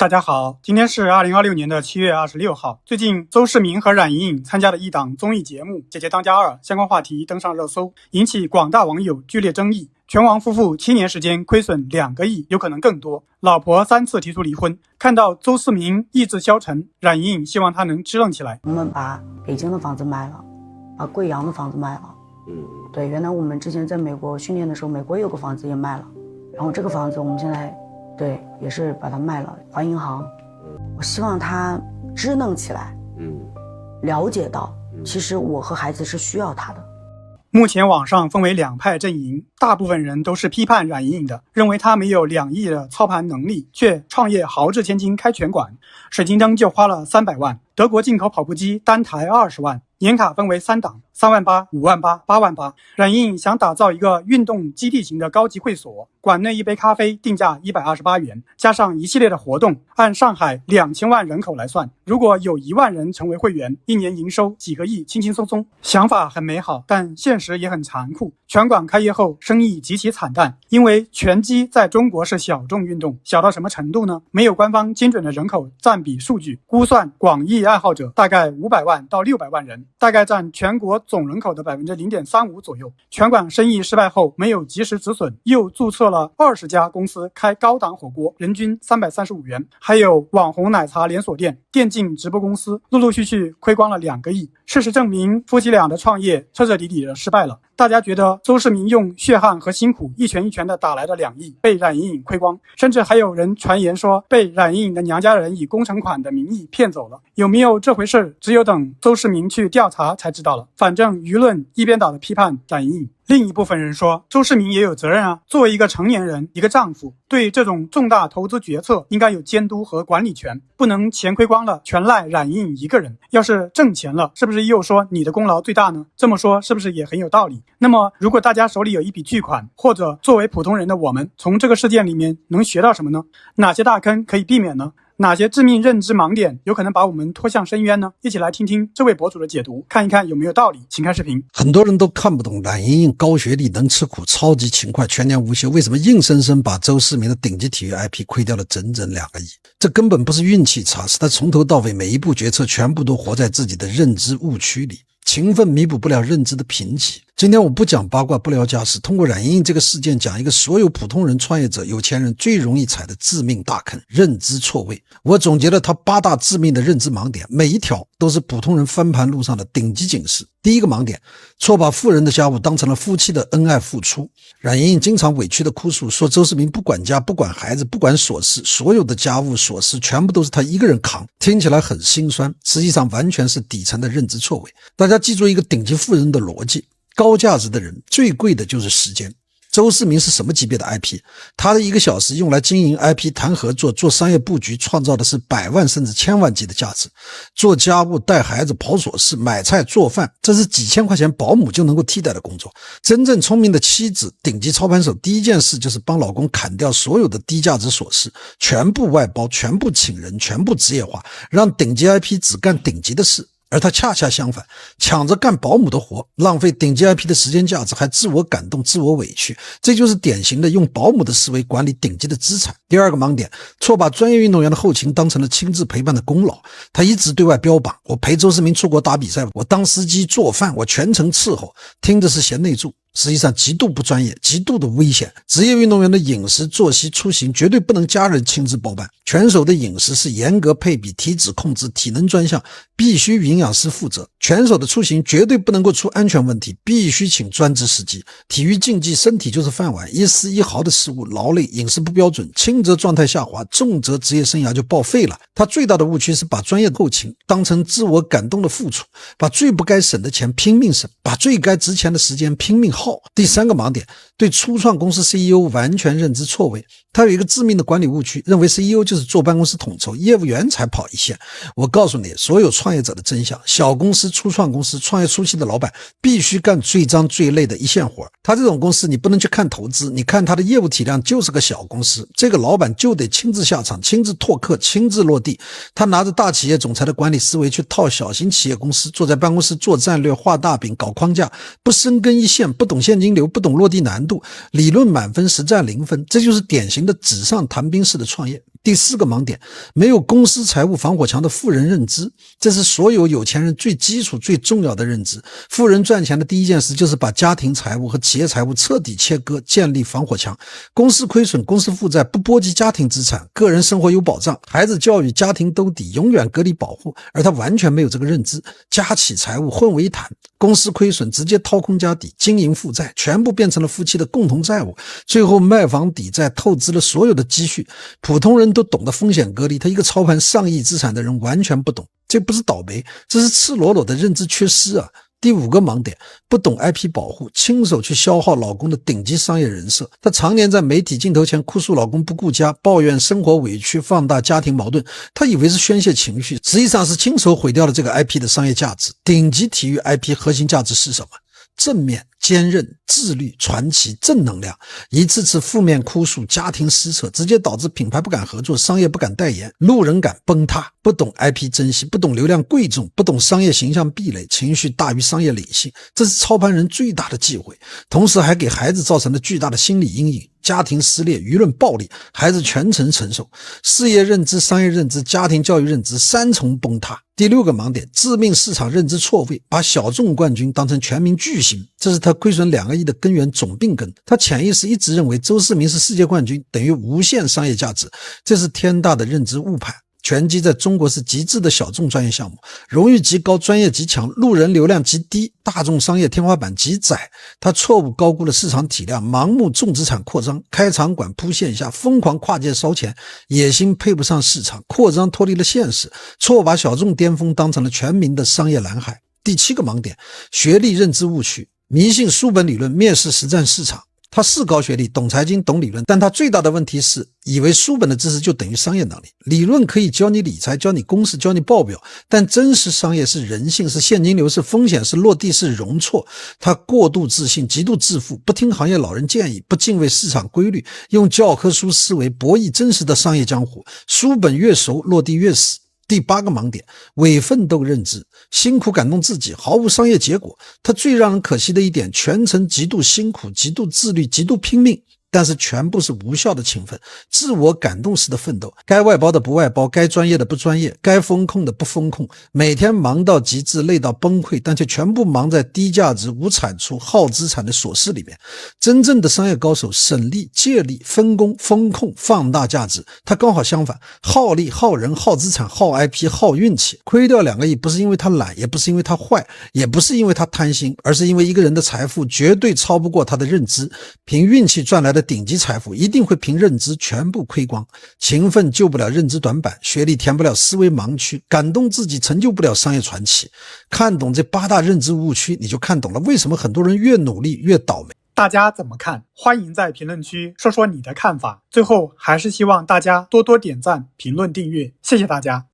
大家好，今天是2026年7月26号。最近邹市明和冉莹莹参加了一档综艺节目《姐姐当家2》，相关话题登上热搜，引起广大网友剧烈争议。拳王夫妇7年时间亏损2个亿，有可能更多。老婆3次提出离婚。看到邹市明意志消沉，冉莹莹希望他能支棱起来。我们把北京的房子卖了，把贵阳的房子卖了。对，原来我们之前在美国训练的时候，美国有个房子也卖了，然后这个房子我们现在也是把它卖了，还银行。我希望他支棱起来，了解到其实我和孩子是需要他的。目前网上分为2派阵营，大部分人都是批判冉莹莹的，认为她没有2亿的操盘能力，却创业豪掷千金开拳馆，水晶灯就花了300万，德国进口跑步机单台20万，年卡分为3档，3万8、5万8、8万8。冉莹莹想打造一个运动基地型的高级会所，馆内一杯咖啡定价128元，加上一系列的活动，按上海2000万人口来算，如果有1万人成为会员，一年营收几个亿，轻轻松松。想法很美好，但现实也很残酷。拳馆开业后生意极其惨淡，因为拳击在中国是小众运动，小到什么程度呢？没有官方精准的人口占比数据，估算广义爱好者大概500万到600万人，大概占全国总人口的 0.35% 左右。拳馆生意失败后没有及时止损，又注册了20家公司开高档火锅，人均335元，还有网红奶茶连锁店、电竞直播公司，陆陆续续亏光了2个亿。事实证明，夫妻俩的创业彻彻底底的失败了。大家觉得邹市明用血汗和辛苦一拳一拳的打来的2亿被冉莹莹亏光，甚至还有人传言说被冉莹莹的娘家人以工程款的名义骗走了。有没有这回事，只有等邹市明去调查才知道了。反正舆论一边倒的批判冉莹莹。另一部分人说，邹市明也有责任啊，作为一个成年人，一个丈夫，对这种重大投资决策应该有监督和管理权，不能钱亏光了全赖冉莹莹一个人。要是挣钱了，是不是又说你的功劳最大呢？这么说是不是也很有道理？那么如果大家手里有一笔巨款，或者作为普通人的我们，从这个事件里面能学到什么呢？哪些大坑可以避免呢？哪些致命认知盲点有可能把我们拖向深渊呢？一起来听听这位博主的解读，看一看有没有道理。请看视频。很多人都看不懂冉莹莹高学历、能吃苦、超级勤快、全年无休，为什么硬生生把邹市明的顶级体育 IP 亏掉了整整2个亿？这根本不是运气差，是他从头到尾每一步决策全部都活在自己的认知误区里。勤奋弥补不了认知的贫瘠。今天我不讲八卦，不聊家事，通过冉莹莹这个事件讲一个所有普通人、创业者、有钱人最容易踩的致命大坑——认知错位。我总结了他8大致命的认知盲点，每一条都是普通人翻盘路上的顶级警示。第一个盲点，错把富人的家务当成了夫妻的恩爱付出。冉莹莹经常委屈的哭诉，说邹市明不管家、不管孩子、不管琐事，所有的家务琐事全部都是他一个人扛，听起来很心酸，实际上完全是底层的认知错位。大家记住一个顶级富人的逻辑，高价值的人最贵的就是时间。邹市明是什么级别的 IP？ 他的1个小时用来经营 IP、谈合作、做商业布局，创造的是100万甚至1000万级的价值。做家务、带孩子、跑琐事、买菜、做饭，这是几千块钱保姆就能够替代的工作。真正聪明的妻子、顶级操盘手，第一件事就是帮老公砍掉所有的低价值琐事，全部外包，全部请人，全部职业化，让顶级 IP 只干顶级的事。而他恰恰相反，抢着干保姆的活，浪费顶级 IP 的时间价值，还自我感动、自我委屈，这就是典型的用保姆的思维管理顶级的资产。第二个盲点，错把专业运动员的后勤当成了亲自陪伴的功劳。他一直对外标榜，我陪邹市明出国打比赛，我当司机做饭，我全程伺候，听着是贤内助，实际上极度不专业，极度的危险。职业运动员的饮食、作息、出行绝对不能家人亲自包办，拳手的饮食是严格配比、体脂控制、体能专项，必须营养师负责。拳手的出行绝对不能够出安全问题，必须请专职司机。体育竞技身体就是饭碗，一丝一毫的失误，劳累、饮食不标准，轻则状态下滑，重则职业生涯就报废了。他最大的误区是把专业后勤当成自我感动的付出，把最不该省的钱拼命省，把最该值钱的时间拼命耗。第三个盲点，对初创公司 CEO 完全认知错位。他有一个致命的管理误区，认为 CEO 就是坐办公室统筹，业务员才跑一线。我告诉你，所有创业者的真相，小公司、初创公司、创业初期的老板必须干最脏最累的一线活。他这种公司你不能去看投资，你看他的业务体量就是个小公司，这个老板就得亲自下场，亲自拓客，亲自落地。他拿着大企业总裁的管理思维去套小型企业公司，坐在办公室做战略、画大饼、搞框架，不深耕一线，不懂懂现金流，不懂落地难度，理论满分，实战0分，这就是典型的纸上谈兵式的创业。第4个盲点，没有公司财务防火墙的富人认知，这是所有有钱人最基础最重要的认知。富人赚钱的第一件事就是把家庭财务和企业财务彻底切割，建立防火墙。公司亏损，公司负债不波及家庭资产，个人生活有保障，孩子教育家庭兜底，永远隔离保护，而他完全没有这个认知，家企财务混为一谈，公司亏损直接掏空家底，经营负债全部变成了夫妻的共同债务，最后卖房抵债，透支了所有的积蓄。普通人都懂得风险隔离，他一个操盘上亿资产的人完全不懂，这不是倒霉，这是赤裸裸的认知缺失啊。第5个盲点，不懂 IP 保护，亲手去消耗老公的顶级商业人设。她常年在媒体镜头前哭诉老公不顾家，抱怨生活委屈，放大家庭矛盾，她以为是宣泄情绪，实际上是亲手毁掉了这个 IP 的商业价值。顶级体育 IP 核心价值是什么？正面、坚韧、自律、传奇、正能量。一次次负面哭诉，家庭撕扯，直接导致品牌不敢合作，商业不敢代言，路人感崩塌。不懂 IP 珍惜，不懂流量贵重，不懂商业形象壁垒，情绪大于商业理性，这是操盘人最大的忌讳，同时还给孩子造成了巨大的心理阴影。家庭撕裂，舆论暴力，孩子全程承受，事业认知、商业认知、家庭教育认知3重崩塌。第6个盲点，致命市场认知错位，把小众冠军当成全民巨星，这是他亏损2个亿的根源总病根。他潜意识一直认为周世明是世界冠军，等于无限商业价值，这是天大的认知误判。拳击在中国是极致的小众专业项目，荣誉极高，专业极强，路人流量极低，大众商业天花板极窄。他错误高估了市场体量，盲目重资产扩张，开场馆铺线下，疯狂跨界烧钱，野心配不上市场，扩张脱离了现实，错把小众巅峰当成了全民的商业蓝海。第7个盲点，学历认知误区，迷信书本理论，蔑视实战市场。他是高学历，懂财经，懂理论，但他最大的问题是以为书本的知识就等于商业能力。理论可以教你理财，教你公式，教你报表，但真实商业是人性，是现金流，是风险，是落地，是容错。他过度自信，极度自负，不听行业老人建议，不敬畏市场规律，用教科书思维博弈真实的商业江湖，书本越熟，落地越死。第8个盲点，伪奋斗认知，辛苦感动自己，毫无商业结果。他最让人可惜的一点，全程极度辛苦，极度自律，极度拼命，但是全部是无效的勤奋，自我感动式的奋斗，该外包的不外包，该专业的不专业，该风控的不风控，每天忙到极致，累到崩溃，但却全部忙在低价值、无产出、耗资产的琐事里面。真正的商业高手省力、借力、分工、风控、放大价值，他刚好相反，耗力、耗人、耗资产、耗 IP、耗运气。亏掉2个亿不是因为他懒，也不是因为他坏，也不是因为他贪心，而是因为一个人的财富绝对超不过他的认知，凭运气赚来的顶级财富一定会凭认知全部亏光。勤奋救不了认知短板，学历填不了思维盲区，感动自己成就不了商业传奇。看懂这8大认知误区，你就看懂了为什么很多人越努力越倒霉。大家怎么看？欢迎在评论区说说你的看法。最后还是希望大家多多点赞、评论、订阅，谢谢大家。